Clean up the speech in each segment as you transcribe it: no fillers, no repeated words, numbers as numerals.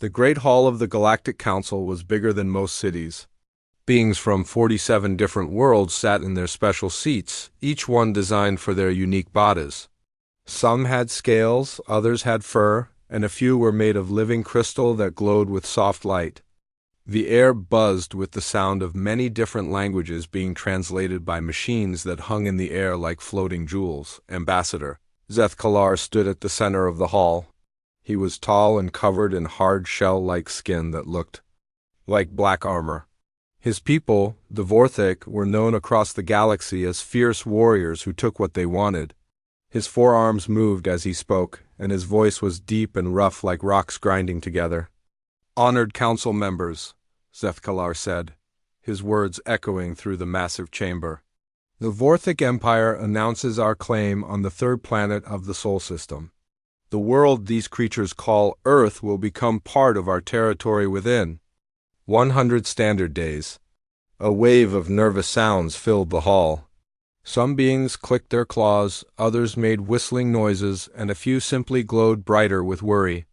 The Great Hall of the Galactic Council was bigger than most cities. Beings from 47 different worlds sat in their special seats, each one designed for their unique bodies. Some had scales, others had fur, and a few were made of living crystal that glowed with soft light. The air buzzed with the sound of many different languages being translated by machines that hung in the air like floating jewels. Ambassador Zethkalar stood at the center of the hall. He was tall and covered in hard shell-like skin that looked like black armor. His people, the Vorthik, were known across the galaxy as fierce warriors who took what they wanted. His forearms moved as he spoke, and his voice was deep and rough like rocks grinding together. "Honored council members," Zethkalar said, his words echoing through the massive chamber. "The Vorthik Empire announces our claim on the third planet of the Sol System. The world these creatures call Earth will become part of our territory within 100 standard days." A wave of nervous sounds filled the hall. Some beings clicked their claws, others made whistling noises, and a few simply glowed brighter with worry.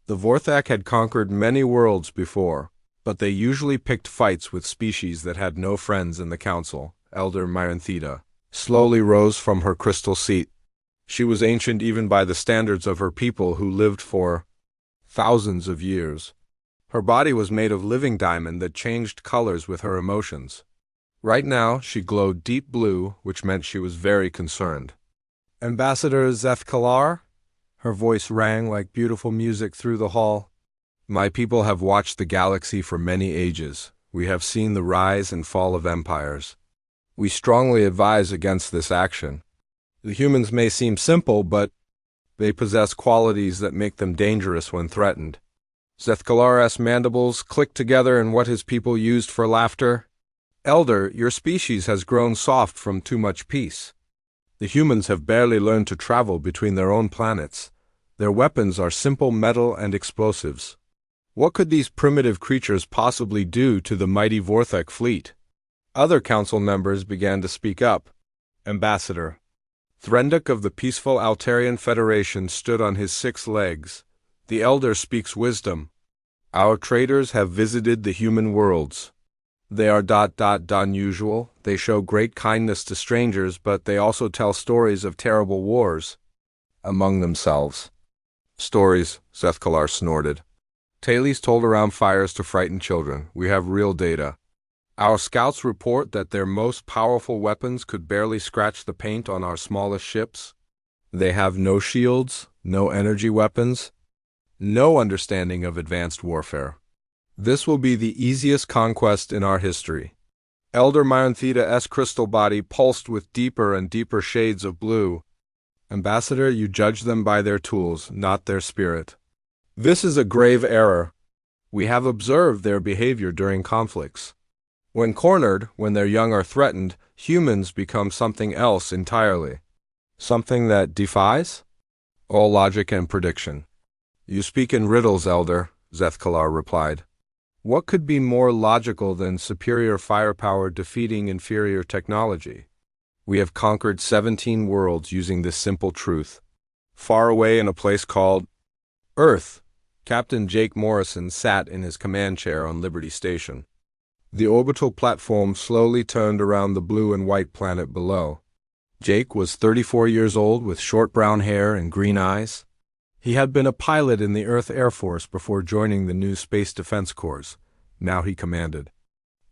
The Vorthak had conquered many worlds before, but they usually picked fights with species that had no friends in the council. Elder Myranthida slowly rose from her crystal seat. She was ancient even by the standards of her people who lived for thousands of years. Her body was made of living diamond that changed colors with her emotions. Right now, she glowed deep blue, which meant she was very concerned. "Ambassador Zethkalar?" Her voice rang like beautiful music through the hall. "My people have watched the galaxy for many ages. We have seen the rise and fall of empires. We strongly advise against this action. The humans may seem simple, but they possess qualities that make them dangerous when threatened." Zethkalar's mandibles clicked together in what his people used for laughter. "Elder, your species has grown soft from too much peace. The humans have barely learned to travel between their own planets. Their weapons are simple metal and explosives. What could these primitive creatures possibly do to the mighty Vorthek fleet?" Other council members began to speak up. "Ambassador." Threnduk of the peaceful Altarian Federation stood on his 6 legs. "The Elder speaks wisdom. Our traders have visited the human worlds. They are unusual. They show great kindness to strangers, but they also tell stories of terrible wars among themselves." "Stories," Zethkalar snorted. "Tales told around fires to frighten children. We have real data. Our scouts report that their most powerful weapons could barely scratch the paint on our smallest ships. They have no shields, no energy weapons, no understanding of advanced warfare. This will be the easiest conquest in our history." Elder Myanthida's crystal body pulsed with deeper and deeper shades of blue. "Ambassador, you judge them by their tools, not their spirit. This is a grave error. We have observed their behavior during conflicts. When cornered, when their young are threatened, humans become something else entirely. Something that defies all logic and prediction." "You speak in riddles, Elder," Zethkalar replied. "What could be more logical than superior firepower defeating inferior technology? We have conquered 17 worlds using this simple truth. Far away in a place called Earth, Captain Jake Morrison sat in his command chair on Liberty Station. The orbital platform slowly turned around the blue and white planet below. Jake was 34 years old with short brown hair and green eyes. He had been a pilot in the Earth Air Force before joining the new Space Defense Corps. Now he commanded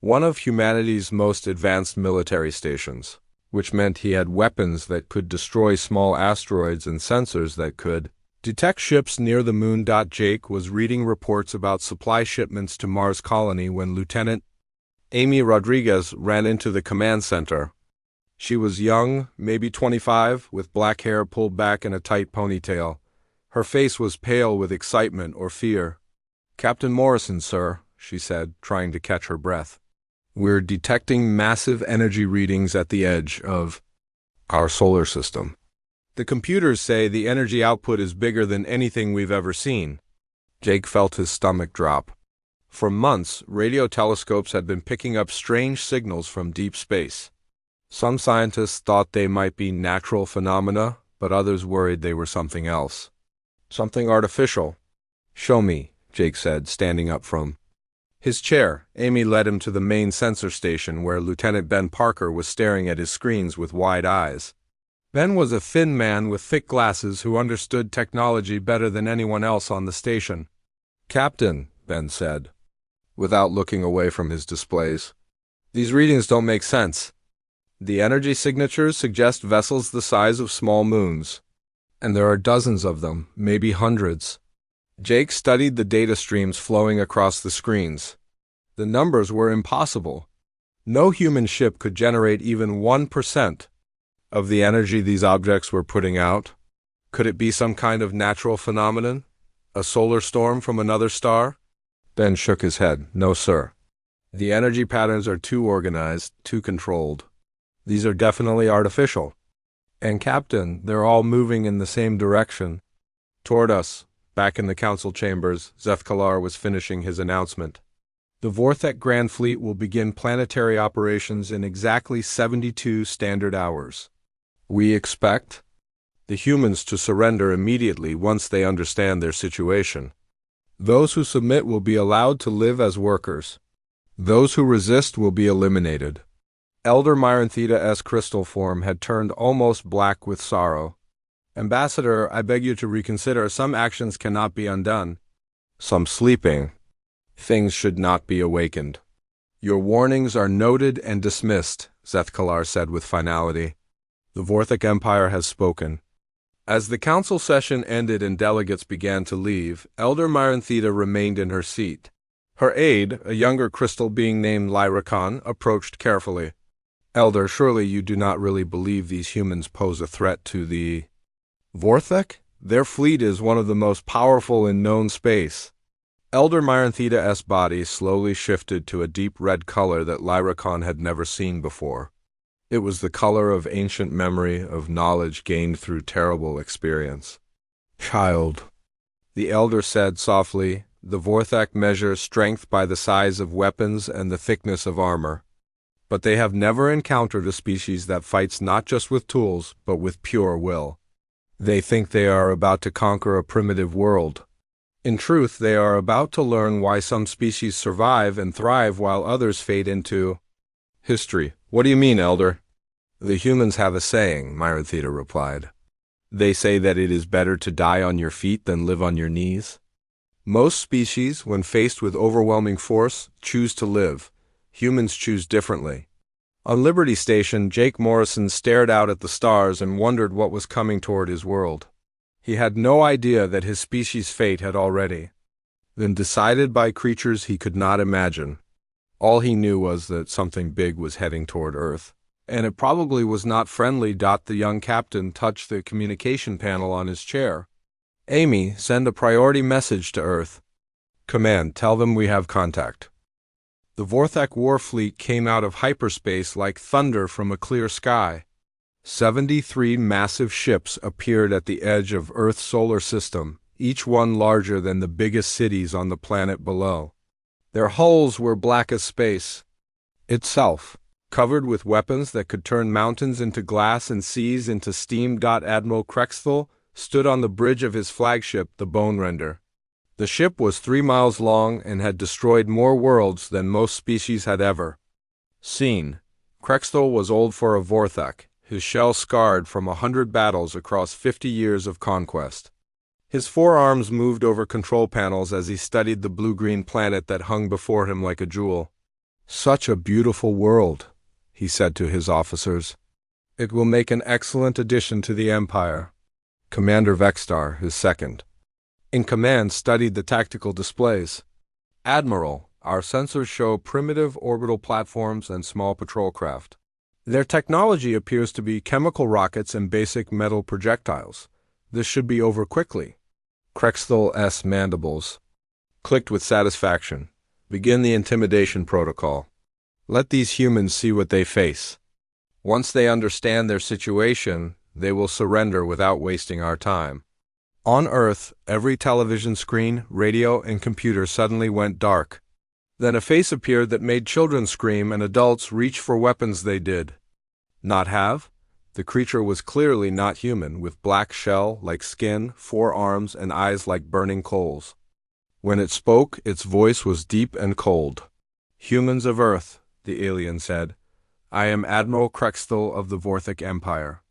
one of humanity's most advanced military stations, which meant he had weapons that could destroy small asteroids and sensors that could detect ships near the moon. Jake was reading reports about supply shipments to Mars Colony when Lieutenant Amy Rodriguez ran into the command center. She was young, maybe 25, with black hair pulled back in a tight ponytail. Her face was pale with excitement or fear. "Captain Morrison, sir," she said, trying to catch her breath. "We're detecting massive energy readings at the edge of our solar system. The computers say the energy output is bigger than anything we've ever seen." Jake felt his stomach drop. For months, radio telescopes had been picking up strange signals from deep space. Some scientists thought they might be natural phenomena, but others worried they were something else. Something artificial. "Show me," Jake said, standing up from his chair. Amy led him to the main sensor station where Lieutenant Ben Parker was staring at his screens with wide eyes. Ben was a thin man with thick glasses who understood technology better than anyone else on the station. "Captain," Ben said, without looking away from his displays, "these readings don't make sense. The energy signatures suggest vessels the size of small moons, and there are dozens of them, maybe hundreds." Jake studied the data streams flowing across the screens. The numbers were impossible. No human ship could generate even 1% of the energy these objects were putting out. Could it be some kind of natural phenomenon? A solar storm from another star? Ben shook his head. "No, sir. The energy patterns are too organized, too controlled. These are definitely artificial. And Captain, they're all moving in the same direction. Toward us." Back in the council chambers, Zethkalar was finishing his announcement. "The Vorthek Grand Fleet will begin planetary operations in exactly 72 standard hours. We expect the humans to surrender immediately once they understand their situation. Those who submit will be allowed to live as workers. Those who resist will be eliminated." Elder Myron Theta S. crystal form had turned almost black with sorrow. "Ambassador, I beg you to reconsider. Some actions cannot be undone. Some sleeping things should not be awakened. Your warnings are noted and dismissed," Zethkalar said with finality. "The Vorthek Empire has spoken." As the council session ended and delegates began to leave, Elder Myron Theta remained in her seat. Her aide, a younger crystal being named Lyrakon, approached carefully. "Elder, surely you do not really believe these humans pose a threat to the Vorthek? Their fleet is one of the most powerful in known space." Elder Myron Theta S. body slowly shifted to a deep red color that Lyrakon had never seen before. It was the color of ancient memory, of knowledge gained through terrible experience. "Child," the elder said softly, "the Vorthek measure strength by the size of weapons and the thickness of armor. But they have never encountered a species that fights not just with tools, but with pure will. They think they are about to conquer a primitive world. In truth, they are about to learn why some species survive and thrive while others fade into history." "What do you mean, Elder?" "The humans have a saying," Myron Theta replied. "They say that it is better to die on your feet than live on your knees. Most species, when faced with overwhelming force, choose to live. Humans choose differently." On Liberty Station, Jake Morrison stared out at the stars and wondered what was coming toward his world. He had no idea that his species' fate had already been decided by creatures he could not imagine. All he knew was that something big was heading toward Earth, and it probably was not friendly. The young captain touched the communication panel on his chair. "Amy, send a priority message to Earth. Command, tell them we have contact." The Vorthek War Fleet came out of hyperspace like thunder from a clear sky. 73 massive ships appeared at the edge of Earth's solar system, each one larger than the biggest cities on the planet below. Their hulls were black as space itself, covered with weapons that could turn mountains into glass and seas into steam. Admiral Krexthal stood on the bridge of his flagship, the Bone Render. The ship was 3 miles long and had destroyed more worlds than most species had ever seen. Krexthal was old for a Vorthek, his shell scarred from 100 battles across 50 years of conquest. His forearms moved over control panels as he studied the blue-green planet that hung before him like a jewel. "Such a beautiful world," he said to his officers. "It will make an excellent addition to the Empire." Commander Vextar, his second in command, studied the tactical displays. "Admiral, our sensors show primitive orbital platforms and small patrol craft. Their technology appears to be chemical rockets and basic metal projectiles. This should be over quickly." Krexthal's mandibles clicked with satisfaction. "Begin the intimidation protocol. Let these humans see what they face. Once they understand their situation, they will surrender without wasting our time." On Earth, every television screen, radio, and computer suddenly went dark. Then a face appeared that made children scream and adults reach for weapons they did not have. The creature was clearly not human, with black shell like skin, 4 arms, and eyes like burning coals. When it spoke, its voice was deep and cold. "Humans of Earth," the alien said, "I am Admiral Krexthel of the Vorthic Empire.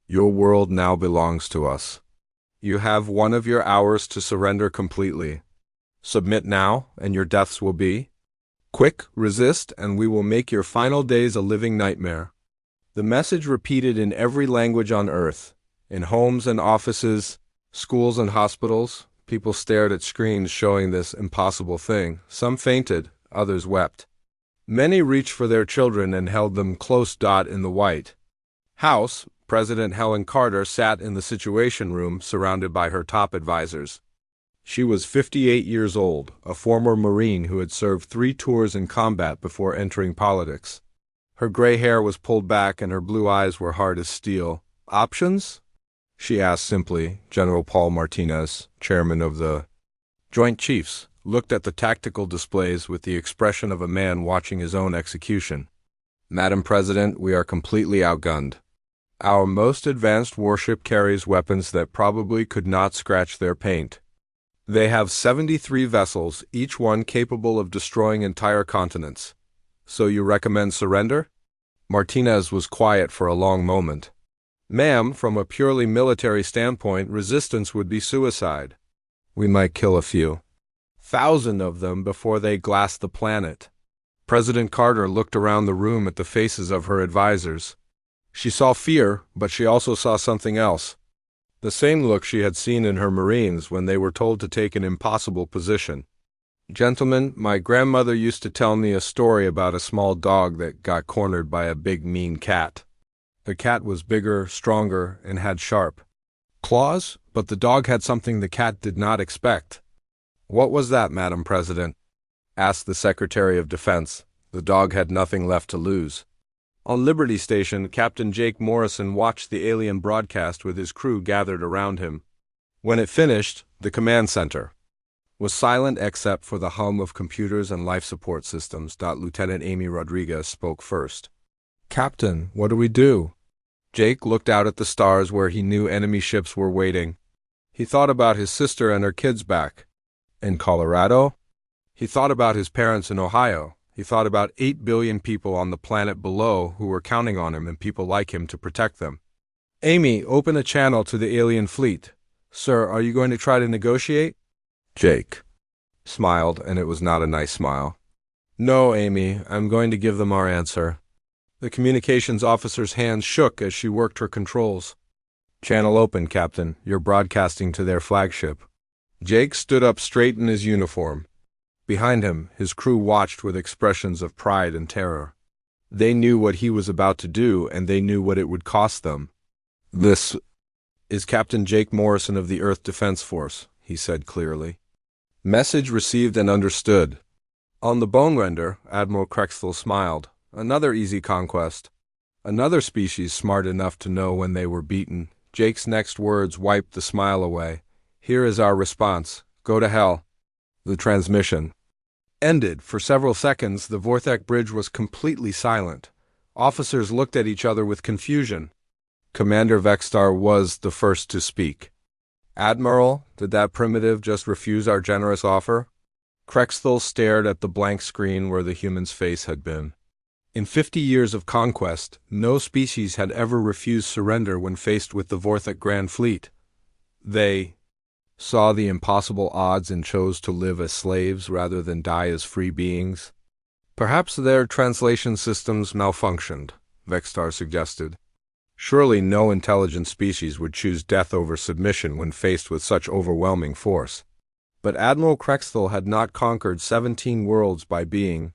Your world now belongs to us. You have one of your hours to surrender completely. Submit now, and your deaths will be quick, resist, and we will make your final days a living nightmare." The message repeated in every language on Earth. In homes and offices, schools and hospitals, people stared at screens showing this impossible thing. Some fainted, others wept. Many reached for their children and held them close. In the White House, President Helen Carter sat in the Situation Room surrounded by her top advisors. She was 58 years old, a former Marine who had served 3 tours in combat before entering politics. Her gray hair was pulled back and her blue eyes were hard as steel. "Options?" she asked simply. General Paul Martinez, chairman of the Joint Chiefs, looked at the tactical displays with the expression of a man watching his own execution. "Madam President, we are completely outgunned. Our most advanced warship carries weapons that probably could not scratch their paint. They have 73 vessels, each one capable of destroying entire continents. So you recommend surrender?" Martinez was quiet for a long moment. "Ma'am, from a purely military standpoint, resistance would be suicide. We might kill a few thousand of them before they glass the planet." President Carter looked around the room at the faces of her advisors. She saw fear, but she also saw something else. The same look she had seen in her Marines when they were told to take an impossible position. "Gentlemen, my grandmother used to tell me a story about a small dog that got cornered by a big mean cat. The cat was bigger, stronger, and had sharp claws, but the dog had something the cat did not expect." "What was that, Madam President?" asked the Secretary of Defense. The dog had nothing left to lose. On Liberty Station, Captain Jake Morrison watched the alien broadcast with his crew gathered around him. When it finished, the command center was silent except for the hum of computers and life support systems. Lieutenant Amy Rodriguez spoke first. "Captain, what do we do?" Jake looked out at the stars where he knew enemy ships were waiting. He thought about his sister and her kids back in Colorado. He thought about his parents in Ohio. He thought about 8 billion people on the planet below who were counting on him and people like him to protect them. "Amy, open a channel to the alien fleet." "Sir, are you going to try to negotiate?" Jake smiled, and it was not a nice smile. "No, Amy, I'm going to give them our answer." The communications officer's hands shook as she worked her controls. "Channel open, Captain. You're broadcasting to their flagship." Jake stood up straight in his uniform. Behind him, his crew watched with expressions of pride and terror. They knew what he was about to do, and they knew what it would cost them. "This is Captain Jake Morrison of the Earth Defense Force," he said clearly. "Message received and understood." On the bone render, Admiral Krexthel smiled. Another easy conquest. Another species smart enough to know when they were beaten. Jake's next words wiped the smile away. "Here is our response. Go to hell." The transmission ended. For several seconds, the Vorthak bridge was completely silent. Officers looked at each other with confusion. Commander Vexstar was the first to speak. "Admiral, did that primitive just refuse our generous offer?" Krexthel stared at the blank screen where the human's face had been. In 50 years of conquest, no species had ever refused surrender when faced with the Vorthak Grand Fleet. They saw the impossible odds and chose to live as slaves rather than die as free beings. "Perhaps their translation systems malfunctioned," Vexstar suggested. Surely no intelligent species would choose death over submission when faced with such overwhelming force. But Admiral Krexthel had not conquered 17 worlds by being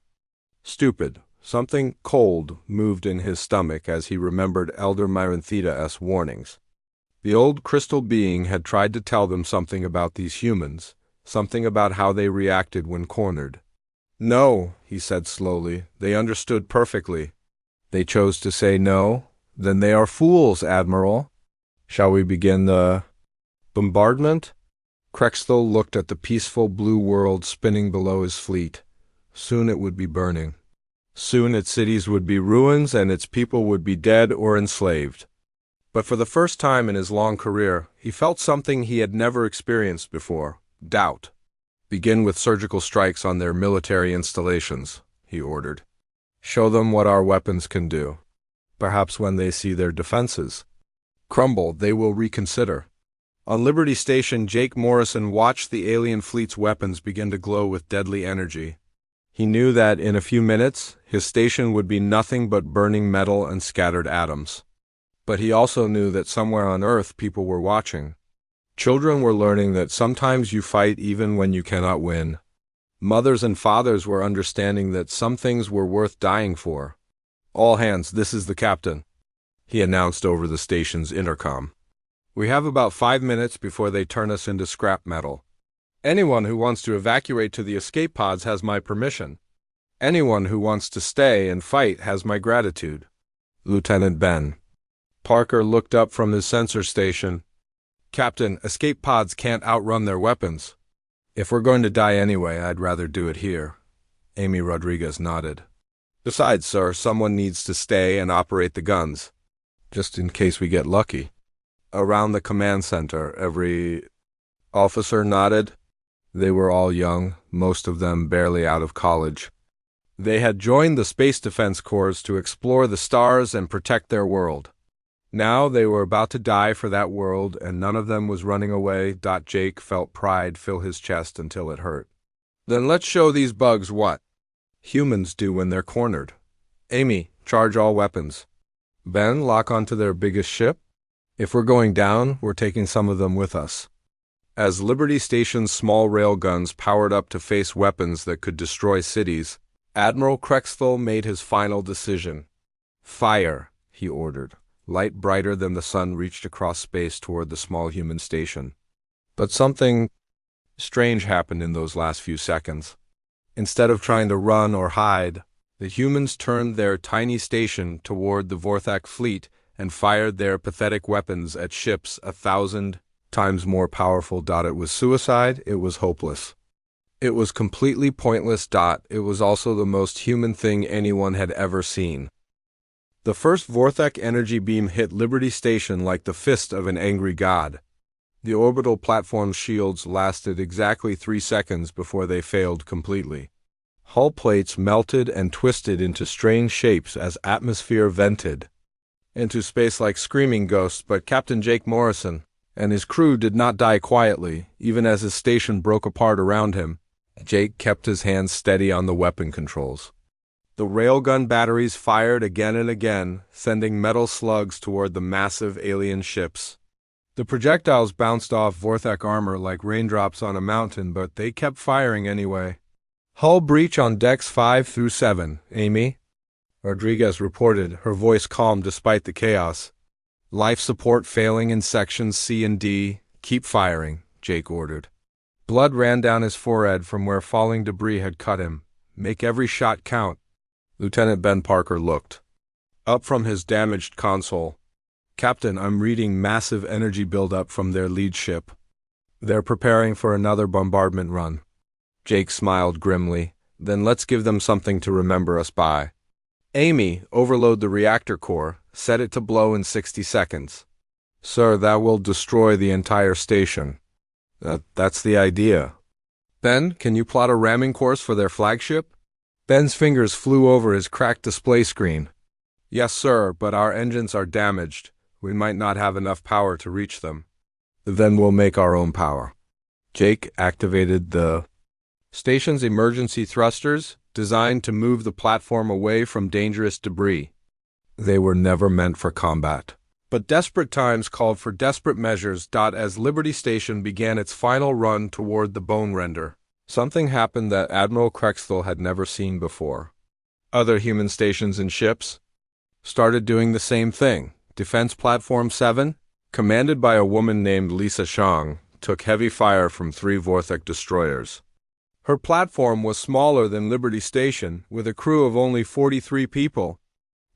stupid. Something cold moved in his stomach as he remembered Elder Myrontheda's warnings. The old crystal being had tried to tell them something about these humans, something about how they reacted when cornered. "No," he said slowly, "they understood perfectly. They chose to say no? Then they are fools, Admiral. Shall we begin the bombardment?" Krexthel looked at the peaceful blue world spinning below his fleet. Soon it would be burning. Soon its cities would be ruins and its people would be dead or enslaved. But for the first time in his long career, he felt something he had never experienced before: doubt. Begin with surgical strikes on their military installations, he ordered. Show them what our weapons can do. Perhaps when they see their defenses crumble, they will reconsider. On Liberty Station, Jake Morrison watched the alien fleet's weapons begin to glow with deadly energy. He knew that in a few minutes, his station would be nothing but burning metal and scattered atoms. But he also knew that somewhere on Earth people were watching. Children were learning that sometimes you fight even when you cannot win. Mothers and fathers were understanding that some things were worth dying for. All hands, this is the captain, he announced over the station's intercom. We have about 5 minutes before they turn us into scrap metal. Anyone who wants to evacuate to the escape pods has my permission. Anyone who wants to stay and fight has my gratitude. Lieutenant Ben Parker looked up from his sensor station. Captain, escape pods can't outrun their weapons. If we're going to die anyway, I'd rather do it here. Amy Rodriguez nodded. Besides, sir, someone needs to stay and operate the guns, just in case we get lucky. Around the command center, every officer nodded. They were all young, most of them barely out of college. They had joined the Space Defense Corps to explore the stars and protect their world. Now they were about to die for that world, and none of them was running away. Jake felt pride fill his chest until it hurt. Then let's show these bugs what humans do when they're cornered. Amy, charge all weapons. Ben, lock onto their biggest ship. If we're going down, we're taking some of them with us. As Liberty Station's small rail guns powered up to face weapons that could destroy cities, Admiral Crexthal made his final decision. Fire, he ordered. Light brighter than the sun reached across space toward the small human station. But something strange happened in those last few seconds. Instead of trying to run or hide, the humans turned their tiny station toward the Vorthak fleet and fired their pathetic weapons at ships 1,000 times more powerful. It was suicide. It was hopeless. It was completely pointless. It was also the most human thing anyone had ever seen. The first Vorthak energy beam hit Liberty Station like the fist of an angry god. The orbital platform's shields lasted exactly 3 seconds before they failed completely. Hull plates melted and twisted into strange shapes as atmosphere vented into space like screaming ghosts, but Captain Jake Morrison and his crew did not die quietly, even as his station broke apart around him. Jake kept his hands steady on the weapon controls. The railgun batteries fired again and again, sending metal slugs toward the massive alien ships. The projectiles bounced off Vorthak armor like raindrops on a mountain, but they kept firing anyway. Hull breach on decks 5 through 7, Amy, Rodriguez reported, her voice calm despite the chaos. Life support failing in sections C and D. Keep firing, Jake ordered. Blood ran down his forehead from where falling debris had cut him. Make every shot count. Lieutenant Ben Parker looked up from his damaged console. Captain, I'm reading massive energy buildup from their lead ship. They're preparing for another bombardment run. Jake smiled grimly. Then let's give them something to remember us by. Amy, overload the reactor core. Set it to blow in 60 seconds. Sir, that will destroy the entire station. That's the idea. Ben, can you plot a ramming course for their flagship? Ben's fingers flew over his cracked display screen. Yes, sir, but our engines are damaged. We might not have enough power to reach them. Then we'll make our own power. Jake activated the station's emergency thrusters, designed to move the platform away from dangerous debris. They were never meant for combat. But desperate times called for desperate measures. As Liberty Station began its final run toward the bone render, something happened that Admiral Crexthal had never seen before. Other human stations and ships started doing the same thing. Defense Platform 7, commanded by a woman named Lisa Shang, took heavy fire from 3 Vorthak destroyers. Her platform was smaller than Liberty Station, with a crew of only 43 people.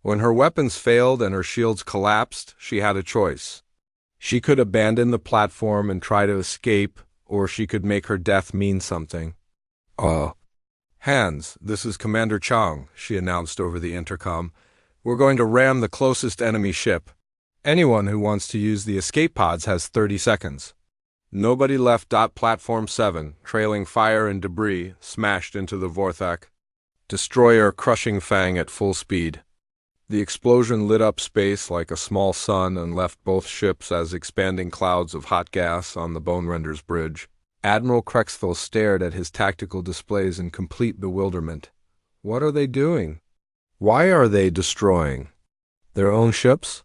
When her weapons failed and her shields collapsed, she had a choice. She could abandon the platform and try to escape, or she could make her death mean something. Hands, this is Commander Chang, she announced over the intercom. We're going to ram the closest enemy ship. Anyone who wants to use the escape pods has 30 seconds. Nobody left. Platform 7, trailing fire and debris, smashed into the Vorthak. Destroyer crushing Fang at full speed. The explosion lit up space like a small sun and left both ships as expanding clouds of hot gas on the Bone Render's bridge. Admiral Crexthal stared at his tactical displays in complete bewilderment. What are they doing? Why are they destroying their own ships?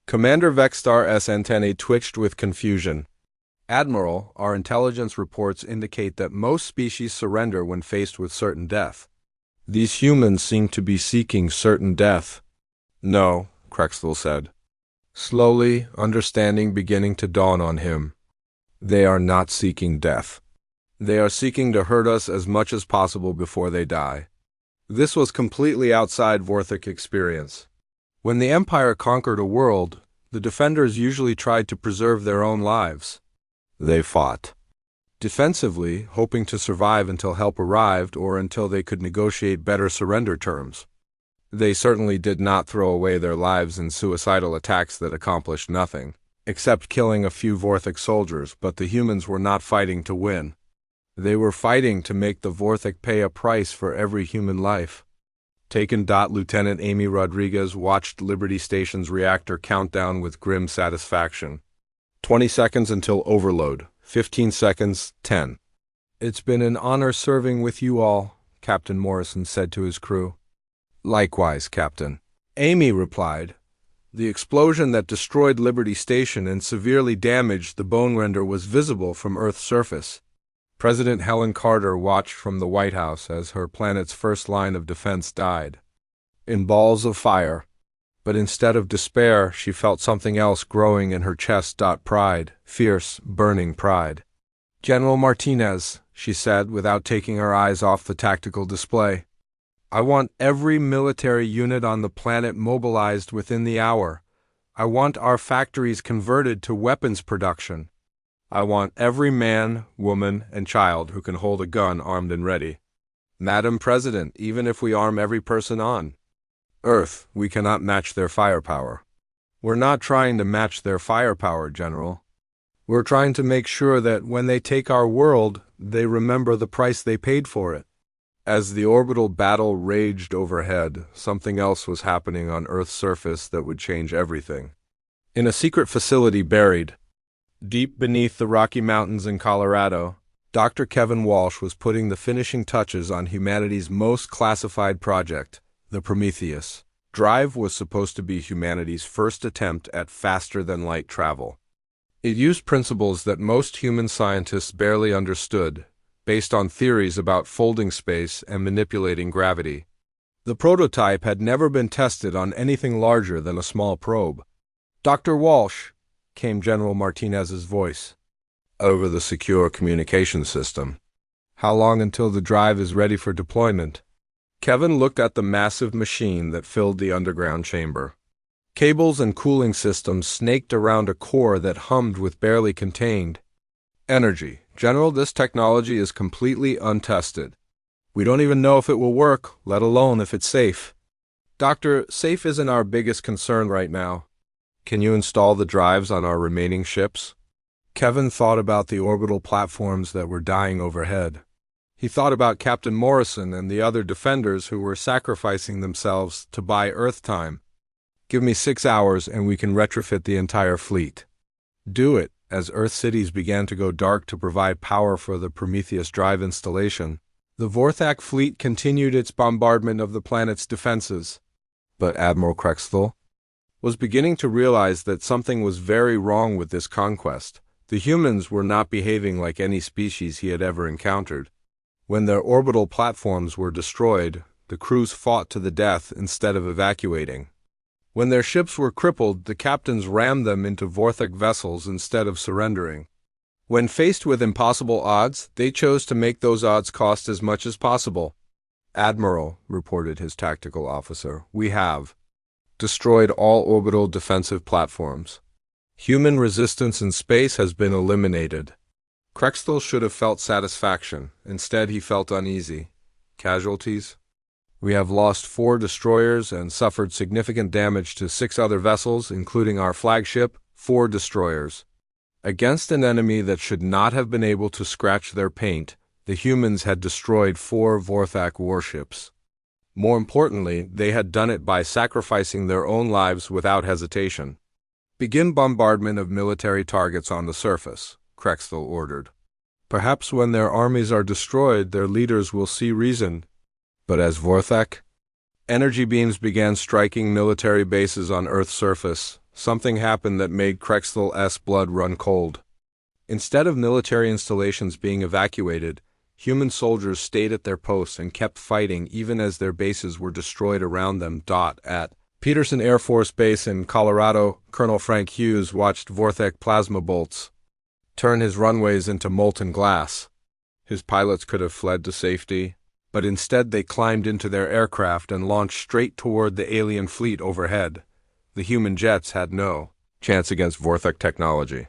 Commander Vexstar S. antennae twitched with confusion. Admiral, our intelligence reports indicate that most species surrender when faced with certain death. These humans seem to be seeking certain death. No, Crexthal said. Slowly, understanding beginning to dawn on him. They are not seeking death. They are seeking to hurt us as much as possible before they die. This was completely outside Vorthak experience. When the Empire conquered a world, the defenders usually tried to preserve their own lives. They fought defensively, hoping to survive until help arrived or until they could negotiate better surrender terms. They certainly did not throw away their lives in suicidal attacks that accomplished nothing, except killing a few Vorthak soldiers, but the humans were not fighting to win. They were fighting to make the Vorthak pay a price for every human life. Taken. Lieutenant Amy Rodriguez watched Liberty Station's reactor countdown with grim satisfaction. 20 seconds until overload. 15 seconds. 10. It's been an honor serving with you all, Captain Morrison said to his crew. Likewise, Captain. Amy replied. The explosion that destroyed Liberty Station and severely damaged the Bone Render was visible from Earth's surface. President Helen Carter watched from the White House as her planet's first line of defense died in balls of fire. But instead of despair, she felt something else growing in her chest. Pride, fierce, burning pride. General Martinez, she said without taking her eyes off the tactical display. I want every military unit on the planet mobilized within the hour. I want our factories converted to weapons production. I want every man, woman, and child who can hold a gun armed and ready. Madam President, even if we arm every person on Earth, we cannot match their firepower. We're not trying to match their firepower, General. We're trying to make sure that when they take our world, they remember the price they paid for it. As the orbital battle raged overhead, something else was happening on Earth's surface that would change everything. In a secret facility buried deep beneath the Rocky Mountains in Colorado, Dr. Kevin Walsh was putting the finishing touches on humanity's most classified project, the Prometheus. Drive was supposed to be humanity's first attempt at faster-than-light travel. It used principles that most human scientists barely understood, based on theories about folding space and manipulating gravity. The prototype had never been tested on anything larger than a small probe. Dr. Walsh, came General Martinez's voice. Over the secure communication system. How long until the drive is ready for deployment? Kevin looked at the massive machine that filled the underground chamber. Cables and cooling systems snaked around a core that hummed with barely contained energy. General, this technology is completely untested. We don't even know if it will work, let alone if it's safe. Doctor, safe isn't our biggest concern right now. Can you install the drives on our remaining ships? Kevin thought about the orbital platforms that were dying overhead. He thought about Captain Morrison and the other defenders who were sacrificing themselves to buy Earth time. Give me 6 hours and we can retrofit the entire fleet. Do it. As Earth cities began to go dark to provide power for the Prometheus drive installation, the Vorthak fleet continued its bombardment of the planet's defenses. But Admiral Crexthal was beginning to realize that something was very wrong with this conquest. The humans were not behaving like any species he had ever encountered. When their orbital platforms were destroyed, the crews fought to the death instead of evacuating. When their ships were crippled, the captains rammed them into Vorthak vessels instead of surrendering. When faced with impossible odds, they chose to make those odds cost as much as possible. Admiral, reported his tactical officer, we have destroyed all orbital defensive platforms. Human resistance in space has been eliminated. Crexthal should have felt satisfaction. Instead, he felt uneasy. Casualties? We have lost 4 destroyers and suffered significant damage to 6 other vessels, including our flagship, 4 destroyers. Against an enemy that should not have been able to scratch their paint, the humans had destroyed 4 Vorthak warships. More importantly, they had done it by sacrificing their own lives without hesitation. "Begin bombardment of military targets on the surface," Krexthel ordered. "Perhaps when their armies are destroyed, their leaders will see reason." But as Vorthak, energy beams began striking military bases on Earth's surface, something happened that made Krexthel's blood run cold. Instead of military installations being evacuated, human soldiers stayed at their posts and kept fighting even as their bases were destroyed around them. At Peterson Air Force Base in Colorado, Colonel Frank Hughes watched Vorthak plasma bolts turn his runways into molten glass. His pilots could have fled to safety, but instead they climbed into their aircraft and launched straight toward the alien fleet overhead. The human jets had no chance against Vorthak technology.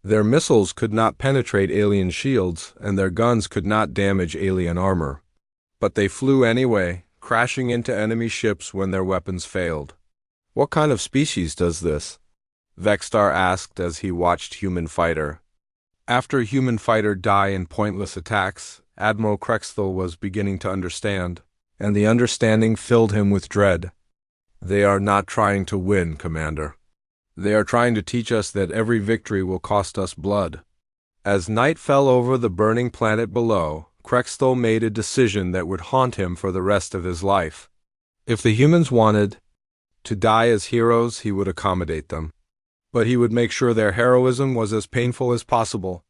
Their missiles could not penetrate alien shields, and their guns could not damage alien armor. But they flew anyway, crashing into enemy ships when their weapons failed. "What kind of species does this?" Vexstar asked as he watched Human Fighter. After Human Fighter die in pointless attacks, Admiral Krexthel was beginning to understand, and the understanding filled him with dread. "They are not trying to win, Commander. They are trying to teach us that every victory will cost us blood." As night fell over the burning planet below, Krexthel made a decision that would haunt him for the rest of his life. If the humans wanted to die as heroes, he would accommodate them. But he would make sure their heroism was as painful as possible.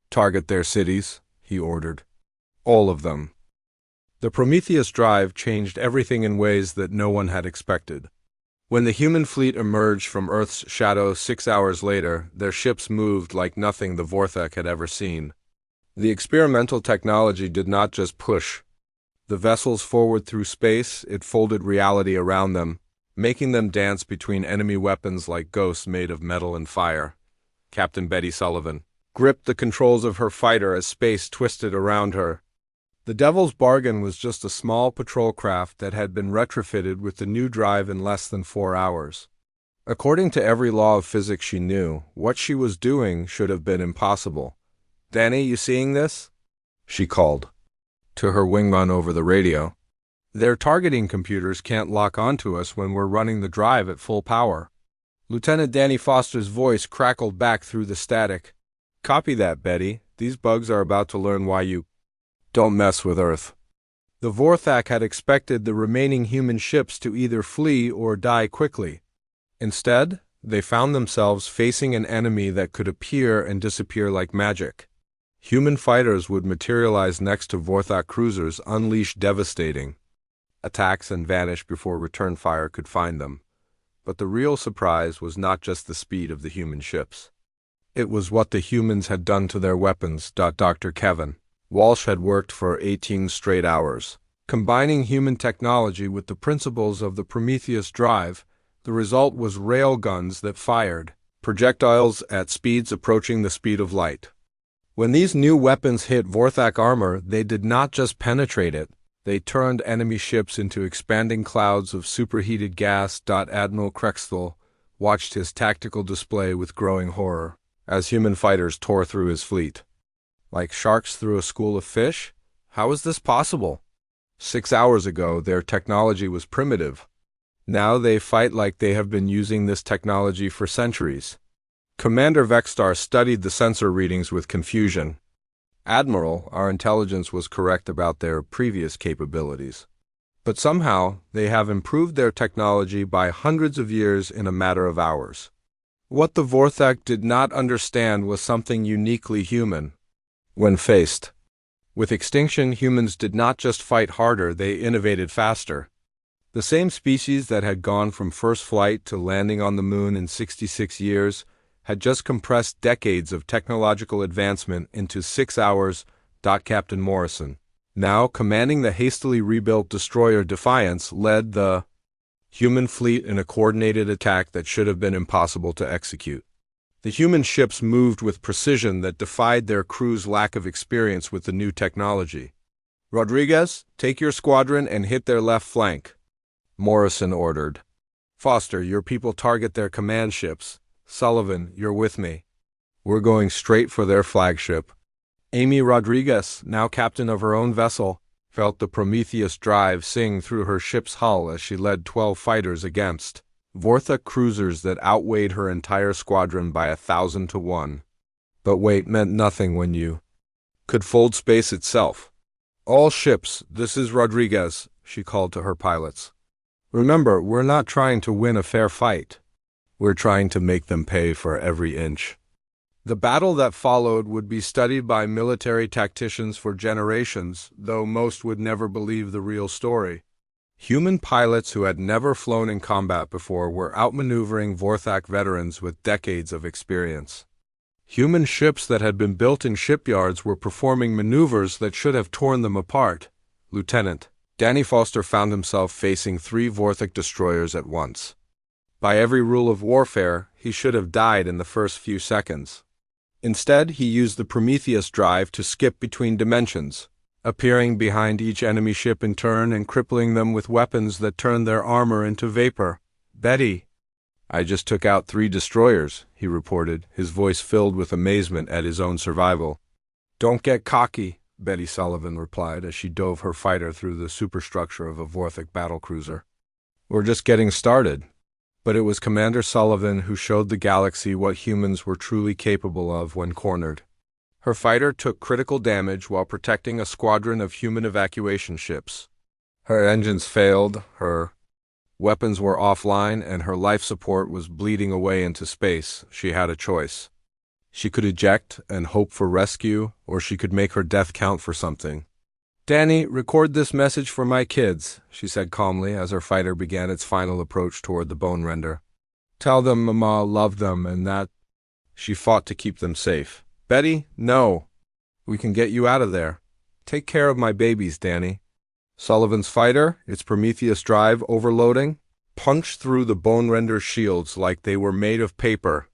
"Target their cities," he ordered. "All of them." The Prometheus drive changed everything in ways that no one had expected. When the human fleet emerged from Earth's shadow 6 hours later, their ships moved like nothing the Vorthak had ever seen. The experimental technology did not just push the vessels forward through space, it folded reality around them, making them dance between enemy weapons like ghosts made of metal and fire. Captain Betty Sullivan gripped the controls of her fighter as space twisted around her. The Devil's Bargain was just a small patrol craft that had been retrofitted with the new drive in less than 4 hours. According to every law of physics she knew, what she was doing should have been impossible. "Danny, you seeing this?" she called to her wingman over the radio. "Their targeting computers can't lock onto us when we're running the drive at full power." Lieutenant Danny Foster's voice crackled back through the static. "Copy that, Betty. These bugs are about to learn why you don't mess with Earth." The Vorthak had expected the remaining human ships to either flee or die quickly. Instead, they found themselves facing an enemy that could appear and disappear like magic. Human fighters would materialize next to Vorthak cruisers, unleash devastating attacks, and vanish before return fire could find them. But the real surprise was not just the speed of the human ships. It was what the humans had done to their weapons. Dr. Kevin Walsh had worked for 18 straight hours. Combining human technology with the principles of the Prometheus drive, the result was rail guns that fired projectiles at speeds approaching the speed of light. When these new weapons hit Vorthak armor, they did not just penetrate it, they turned enemy ships into expanding clouds of superheated gas. Admiral Krexthel watched his tactical display with growing horror as human fighters tore through his fleet. Like sharks through a school of fish? How is this possible? 6 hours ago, their technology was primitive. Now they fight like they have been using this technology for centuries. Commander Vexstar studied the sensor readings with confusion. "Admiral, our intelligence was correct about their previous capabilities. But somehow, they have improved their technology by hundreds of years in a matter of hours." What the Vorthak did not understand was something uniquely human. When faced with extinction, humans did not just fight harder, they innovated faster. The same species that had gone from first flight to landing on the moon in 66 years had just compressed decades of technological advancement into 6 hours. Captain Morrison, now commanding the hastily rebuilt destroyer Defiance, led the human fleet in a coordinated attack that should have been impossible to execute. The human ships moved with precision that defied their crew's lack of experience with the new technology. "Rodriguez, take your squadron and hit their left flank," Morrison ordered. "Foster, your people target their command ships. Sullivan, you're with me. We're going straight for their flagship. Amy Rodriguez, now captain of her own vessel, felt the Prometheus drive sing through her ship's hull as she led 12 fighters against Vorthak cruisers that outweighed her entire squadron by 1,000 to 1. But weight meant nothing when you could fold space itself. All ships, this is Rodriguez, she called to her pilots. Remember, we're not trying to win a fair fight. We're trying to make them pay for every inch. The battle that followed would be studied by military tacticians for generations, though most would never believe the real story. Human pilots who had never flown in combat before were outmaneuvering Vorthak veterans with decades of experience. Human ships that had been built in shipyards were performing maneuvers that should have torn them apart. Lieutenant Danny Foster found himself facing 3 Vorthak destroyers at once. By every rule of warfare, he should have died in the first few seconds. Instead, he used the Prometheus drive to skip between dimensions, appearing behind each enemy ship in turn and crippling them with weapons that turned their armor into vapor. "Betty, I just took out 3 destroyers," he reported, his voice filled with amazement at his own survival. "Don't get cocky," Betty Sullivan replied as she dove her fighter through the superstructure of a Vorthak battlecruiser. "We're just getting started." But it was Commander Sullivan who showed the galaxy what humans were truly capable of when cornered. Her fighter took critical damage while protecting a squadron of human evacuation ships. Her engines failed, her weapons were offline, and her life support was bleeding away into space. She had a choice. She could eject and hope for rescue, or she could make her death count for something. "Danny, record this message for my kids," she said calmly as her fighter began its final approach toward the bone render. "Tell them Mama loved them and that she fought to keep them safe." "Betty, no. We can get you out of there. Take care of my babies, Danny." Sullivan's fighter, its Prometheus drive overloading, punched through the bone render shields like they were made of paper.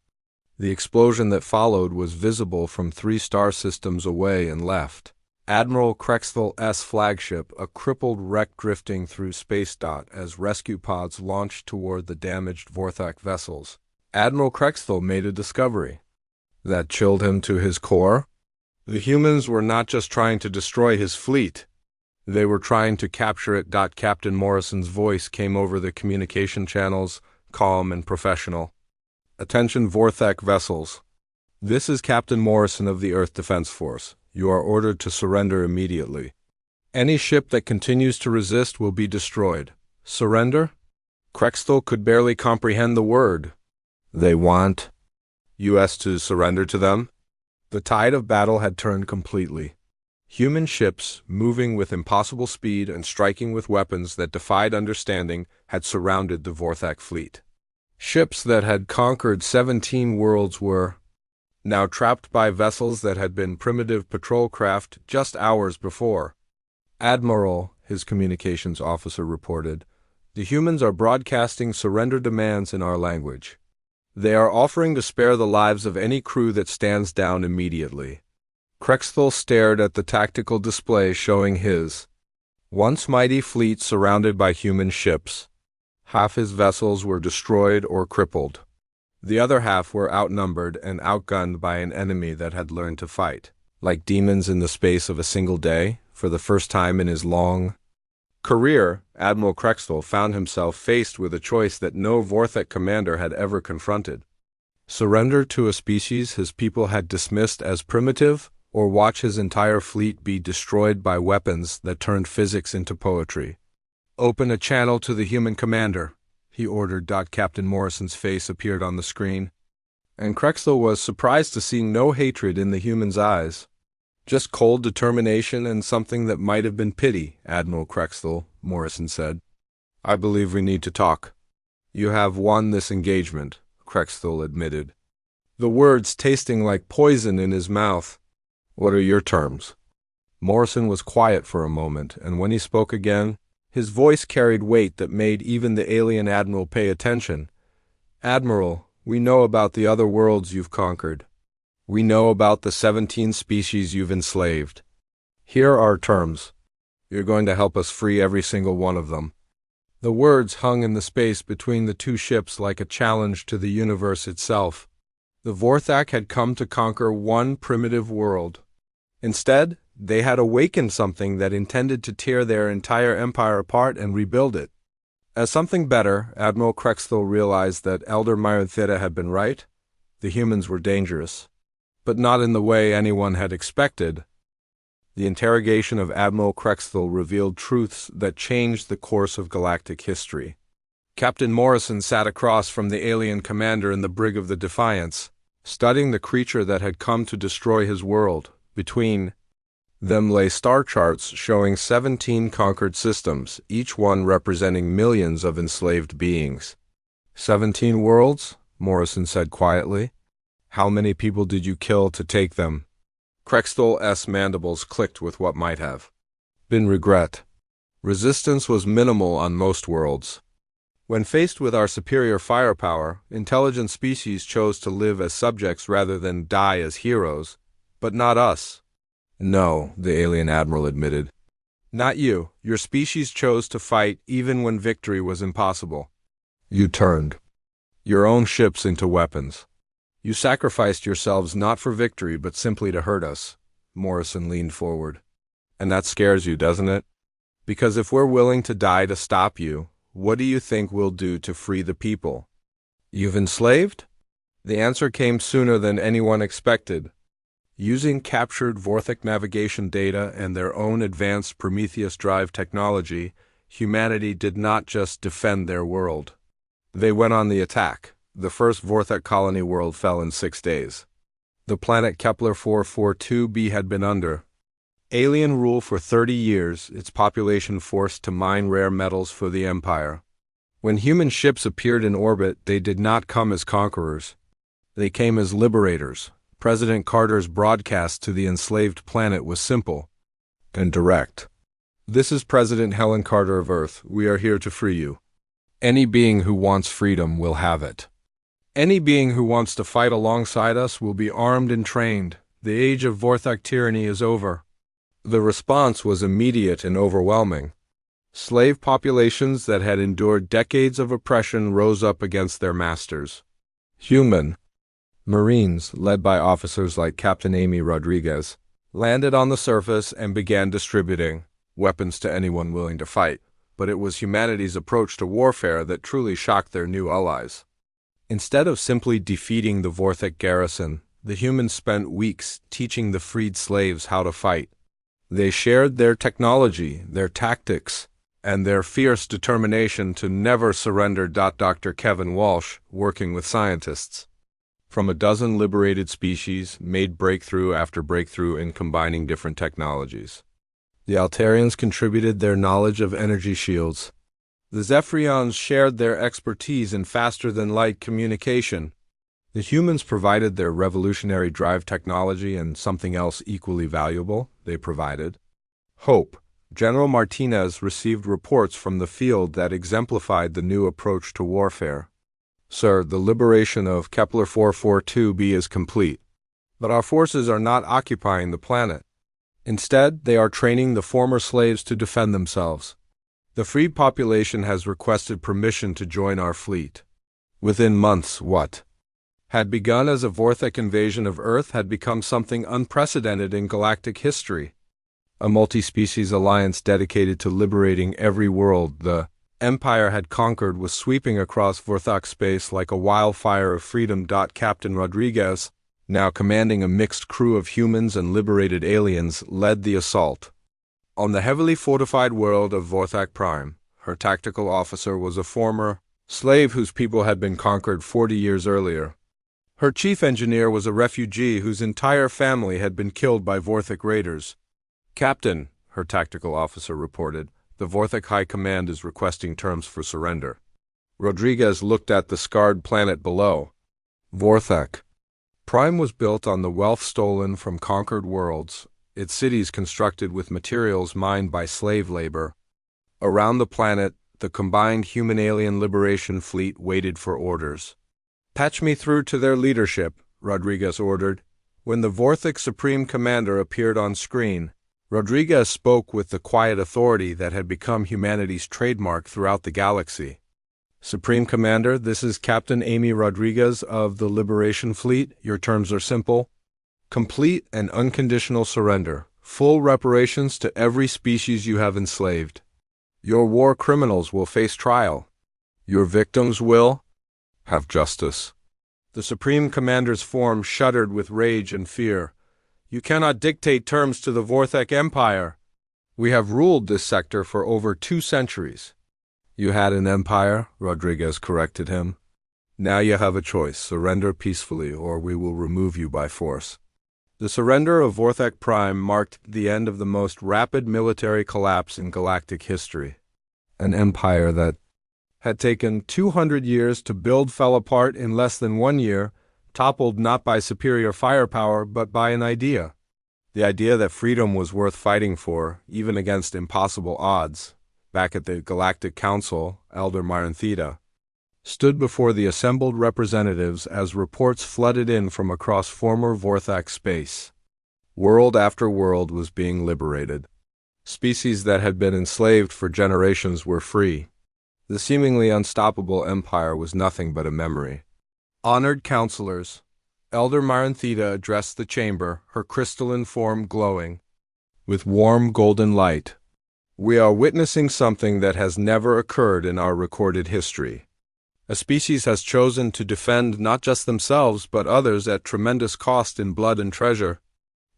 The explosion that followed was visible from 3 star systems away and left. Admiral Crexthel's flagship, a crippled wreck drifting through space as rescue pods launched toward the damaged Vorthak vessels. Admiral Crexthel made a discovery that chilled him to his core. The humans were not just trying to destroy his fleet. They were trying to capture it. Captain Morrison's voice came over the communication channels, calm and professional. "Attention Vorthak vessels. This is Captain Morrison of the Earth Defense Force. You are ordered to surrender immediately. Any ship that continues to resist will be destroyed. Surrender?" Crexthel could barely comprehend the word. "They want U.S. to surrender to them?" The tide of battle had turned completely. Human ships, moving with impossible speed and striking with weapons that defied understanding, had surrounded the Vorthak fleet. Ships that had conquered 17 worlds were now trapped by vessels that had been primitive patrol craft just hours before. "Admiral," his communications officer reported, "the humans are broadcasting surrender demands in our language. They are offering to spare the lives of any crew that stands down immediately." Crexthel stared at the tactical display showing his once mighty fleet surrounded by human ships. Half his vessels were destroyed or crippled. The other half were outnumbered and outgunned by an enemy that had learned to fight, like demons in the space of a single day. For the first time in his long career, Admiral Crexthel found himself faced with a choice that no Vorthak commander had ever confronted. Surrender to a species his people had dismissed as primitive, or watch his entire fleet be destroyed by weapons that turned physics into poetry. "Open a channel to the human commander," he ordered. Captain Morrison's face appeared on the screen, and Crexthel was surprised to see no hatred in the human's eyes. "Just cold determination and something that might have been pity, Admiral Crexthel," Morrison said. "I believe we need to talk." "You have won this engagement," Crexthel admitted, the words tasting like poison in his mouth. "What are your terms?" Morrison was quiet for a moment, and when he spoke again, his voice carried weight that made even the alien admiral pay attention. "Admiral, we know about the other worlds you've conquered. We know about the 17 species you've enslaved. Here are our terms. You're going to help us free every single one of them." The words hung in the space between the 2 ships like a challenge to the universe itself. The Vorthak had come to conquer one primitive world. Instead, they had awakened something that intended to tear their entire empire apart and rebuild it. As something better, Admiral Krexthel realized that Elder Myrothera had been right. The humans were dangerous, but not in the way anyone had expected. The interrogation of Admiral Krexthel revealed truths that changed the course of galactic history. Captain Morrison sat across from the alien commander in the brig of the Defiance, studying the creature that had come to destroy his world. Between them lay star charts showing 17 conquered systems, each one representing millions of enslaved beings. 17 worlds? Morrison said quietly. How many people did you kill to take them? Krexthel's mandibles clicked with what might have been regret. Resistance was minimal on most worlds. When faced with our superior firepower, intelligent species chose to live as subjects rather than die as heroes. But not us. No, the alien admiral admitted. Not you. Your species chose to fight even when victory was impossible. You turned your own ships into weapons. You sacrificed yourselves not for victory but simply to hurt us. Morrison leaned forward. And that scares you, doesn't it? Because if we're willing to die to stop you, what do you think we'll do to free the people? You've enslaved? The answer came sooner than anyone expected. Using captured Vorthak navigation data and their own advanced Prometheus drive technology, humanity did not just defend their world. They went on the attack. The first Vorthak colony world fell in 6 days. The planet Kepler 442b had been under alien rule for 30 years, its population forced to mine rare metals for the Empire. When human ships appeared in orbit, they did not come as conquerors. They came as liberators. President Carter's broadcast to the enslaved planet was simple and direct. This is President Helen Carter of Earth. We are here to free you. Any being who wants freedom will have it. Any being who wants to fight alongside us will be armed and trained. The age of Vorthak tyranny is over. The response was immediate and overwhelming. Slave populations that had endured decades of oppression rose up against their masters. Human Marines, led by officers like Captain Amy Rodriguez, landed on the surface and began distributing weapons to anyone willing to fight. But it was humanity's approach to warfare that truly shocked their new allies. Instead of simply defeating the Vorthak garrison, the humans spent weeks teaching the freed slaves how to fight. They shared their technology, their tactics, and their fierce determination to never surrender. Dr. Kevin Walsh, working with scientists from a dozen liberated species, made breakthrough after breakthrough in combining different technologies. The Altarians contributed their knowledge of energy shields. The Zephyrians shared their expertise in faster-than-light communication. The humans provided their revolutionary drive technology, and something else equally valuable they provided hope. General Martinez received reports from the field that exemplified the new approach to warfare. Sir, the liberation of Kepler 442b is complete, but our forces are not occupying the planet. Instead, they are training the former slaves to defend themselves. The freed population has requested permission to join our fleet. Within months, what had begun as a Vorthak invasion of Earth had become something unprecedented in galactic history. A multi-species alliance dedicated to liberating every world the Empire had conquered was sweeping across Vorthak space like a wildfire of freedom. Captain Rodriguez, now commanding a mixed crew of humans and liberated aliens, led the assault. On the heavily fortified world of Vorthak Prime, her tactical officer was a former slave whose people had been conquered 40 years earlier. Her chief engineer was a refugee whose entire family had been killed by Vorthak raiders. Captain, her tactical officer reported, the Vorthak High Command is requesting terms for surrender. Rodriguez looked at the scarred planet below. Vorthak Prime was built on the wealth stolen from conquered worlds, its cities constructed with materials mined by slave labor. Around the planet, the combined human-alien liberation fleet waited for orders. Patch me through to their leadership, Rodriguez ordered. When the Vorthak Supreme Commander appeared on screen, Rodriguez spoke with the quiet authority that had become humanity's trademark throughout the galaxy. Supreme Commander, this is Captain Amy Rodriguez of the Liberation Fleet. Your terms are simple. Complete and unconditional surrender. Full reparations to every species you have enslaved. Your war criminals will face trial. Your victims will have justice. The Supreme Commander's form shuddered with rage and fear. You cannot dictate terms to the Vorthek Empire. We have ruled this sector for over 2 centuries. You had an empire, Rodriguez corrected him. Now you have a choice. Surrender peacefully, or we will remove you by force. The surrender of Vorthek Prime marked the end of the most rapid military collapse in galactic history. An empire that had taken 200 years to build fell apart in less than 1 year, toppled not by superior firepower but by an idea. The idea that freedom was worth fighting for, even against impossible odds. Back at the Galactic Council, Elder Maranthida stood before the assembled representatives as reports flooded in from across former Vorthak space. World after world was being liberated. Species that had been enslaved for generations were free. The seemingly unstoppable empire was nothing but a memory. Honored counselors, Elder Maranthida addressed the chamber, her crystalline form glowing with warm golden light. We are witnessing something that has never occurred in our recorded history. A species has chosen to defend not just themselves but others at tremendous cost in blood and treasure.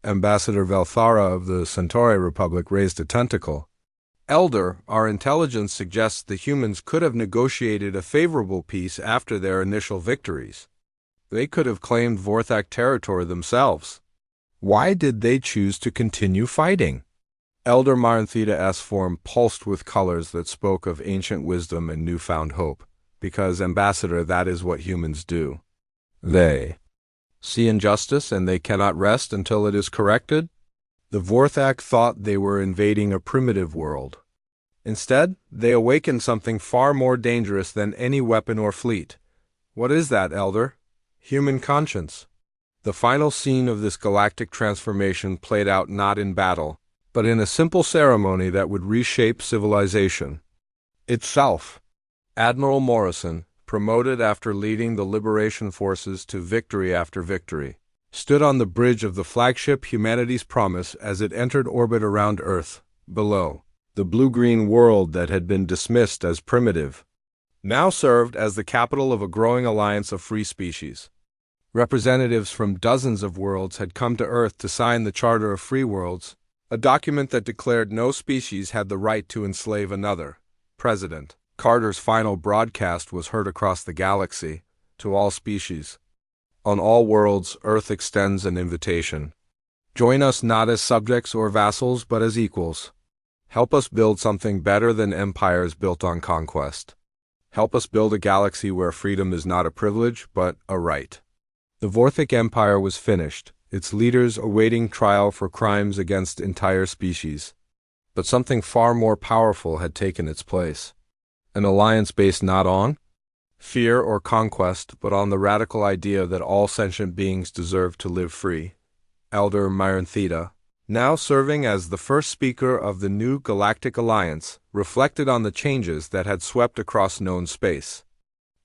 Ambassador Velthara of the Centauri Republic raised a tentacle. Elder, our intelligence suggests the humans could have negotiated a favorable peace after their initial victories. They could have claimed Vorthak territory themselves. Why did they choose to continue fighting? Elder Maranthida form pulsed with colors that spoke of ancient wisdom and newfound hope. Because, Ambassador, that is what humans do. They see injustice and they cannot rest until it is corrected. The Vorthak thought they were invading a primitive world. Instead, they awakened something far more dangerous than any weapon or fleet. What is that, Elder? Human conscience. The final scene of this galactic transformation played out not in battle, but in a simple ceremony that would reshape civilization itself. Admiral Morrison, promoted after leading the liberation forces to victory after victory, stood on the bridge of the flagship Humanity's Promise as it entered orbit around Earth. Below, the blue-green world that had been dismissed as primitive now served as the capital of a growing alliance of free species. Representatives from dozens of worlds had come to Earth to sign the Charter of Free Worlds, a document that declared no species had the right to enslave another. President Carter's final broadcast was heard across the galaxy, to all species. On all worlds, Earth extends an invitation. Join us not as subjects or vassals, but as equals. Help us build something better than empires built on conquest. Help us build a galaxy where freedom is not a privilege, but a right. The Vorthak Empire was finished, its leaders awaiting trial for crimes against entire species. But something far more powerful had taken its place. An alliance based not on fear or conquest, but on the radical idea that all sentient beings deserve to live free. Elder Maranthida, now serving as the first speaker of the new Galactic Alliance, reflected on the changes that had swept across known space.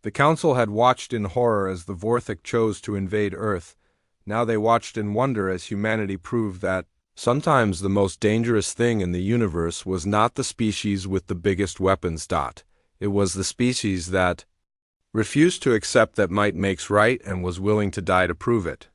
The Council had watched in horror as the Vorthak chose to invade Earth. Now they watched in wonder as humanity proved that sometimes the most dangerous thing in the universe was not the species with the biggest weapons. It was the species that refused to accept that might makes right and was willing to die to prove it.